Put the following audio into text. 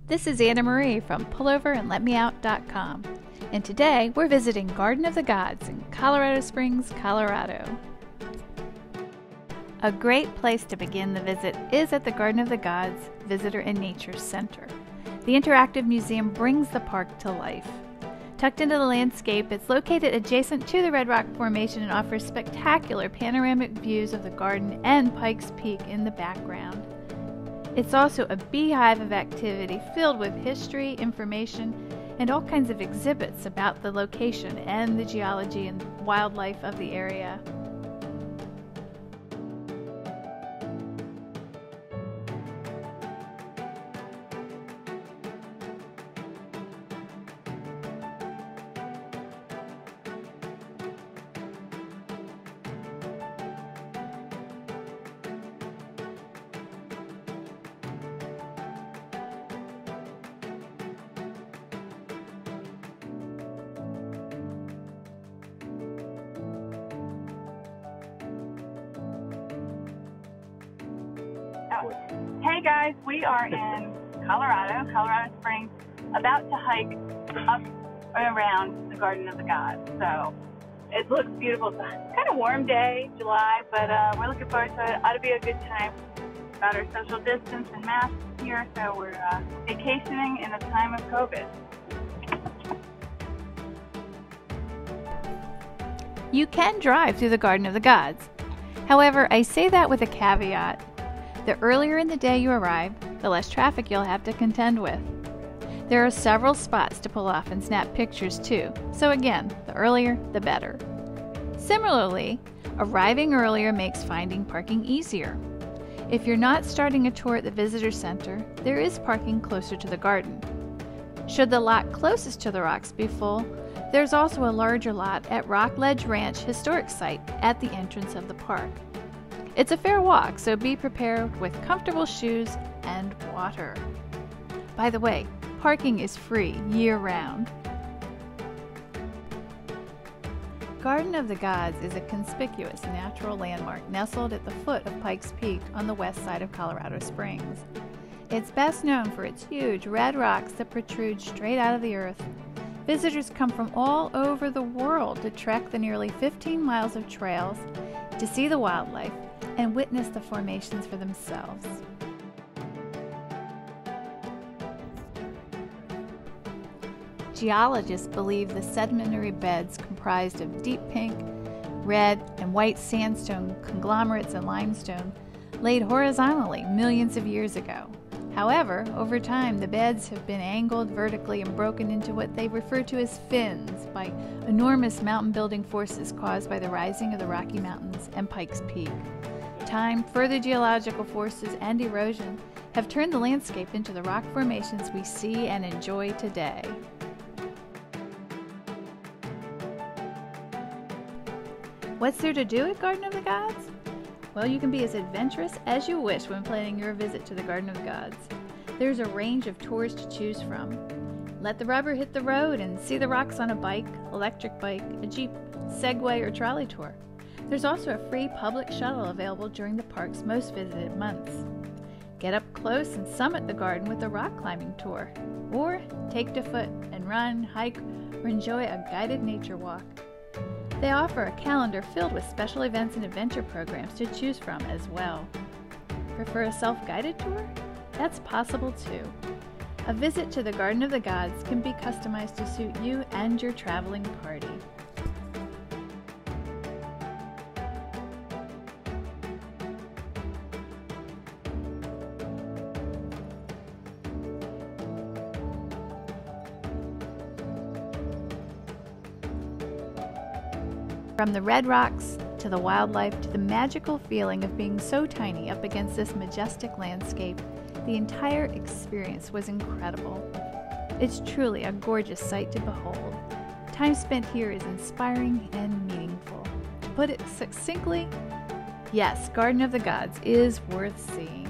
This is Anna Marie from PullOverAndLetMeOut.com, and today we're visiting Garden of the Gods in Colorado Springs, Colorado. A great place to begin the visit is at the Garden of the Gods Visitor and Nature Center. The interactive museum brings the park to life. Tucked into the landscape, it's located adjacent to the Red Rock Formation and offers spectacular panoramic views of the garden and Pikes Peak in the background. It's also a beehive of activity filled with history, information, and all kinds of exhibits about the location and the geology and wildlife of the area. Hey guys, we are in Colorado Springs, about to hike up and around the Garden of the Gods. So it looks beautiful. It's a kind of warm day, July, but we're looking forward to it. Ought to be a good time. About our social distance and masks here, so we're vacationing in a time of COVID. You can drive through the Garden of the Gods. However, I say that with a caveat. The earlier in the day you arrive, the less traffic you'll have to contend with. There are several spots to pull off and snap pictures too, so again, the earlier the better. Similarly, arriving earlier makes finding parking easier. If you're not starting a tour at the visitor center, there is parking closer to the garden. Should the lot closest to the rocks be full, there's also a larger lot at Rock Ledge Ranch Historic Site at the entrance of the park. It's a fair walk, so be prepared with comfortable shoes and water. By the way, parking is free year-round. Garden of the Gods is a conspicuous natural landmark nestled at the foot of Pikes Peak on the west side of Colorado Springs. It's best known for its huge red rocks that protrude straight out of the earth. Visitors come from all over the world to trek the nearly 15 miles of trails, to see the wildlife, and witness the formations for themselves. Geologists believe the sedimentary beds comprised of deep pink, red, and white sandstone conglomerates and limestone laid horizontally millions of years ago. However, over time, the beds have been angled vertically and broken into what they refer to as fins by enormous mountain-building forces caused by the rising of the Rocky Mountains and Pikes Peak. Time, further geological forces, and erosion have turned the landscape into the rock formations we see and enjoy today. What's there to do at Garden of the Gods? Well, you can be as adventurous as you wish when planning your visit to the Garden of the Gods. There's a range of tours to choose from. Let the rubber hit the road and see the rocks on a bike, electric bike, a Jeep, Segway, or trolley tour. There's also a free public shuttle available during the park's most visited months. Get up close and summit the garden with a rock climbing tour. Or take to foot and run, hike, or enjoy a guided nature walk. They offer a calendar filled with special events and adventure programs to choose from as well. Prefer a self-guided tour? That's possible too. A visit to the Garden of the Gods can be customized to suit you and your traveling party. From the red rocks, to the wildlife, to the magical feeling of being so tiny up against this majestic landscape, the entire experience was incredible. It's truly a gorgeous sight to behold. Time spent here is inspiring and meaningful. To put it succinctly, yes, Garden of the Gods is worth seeing.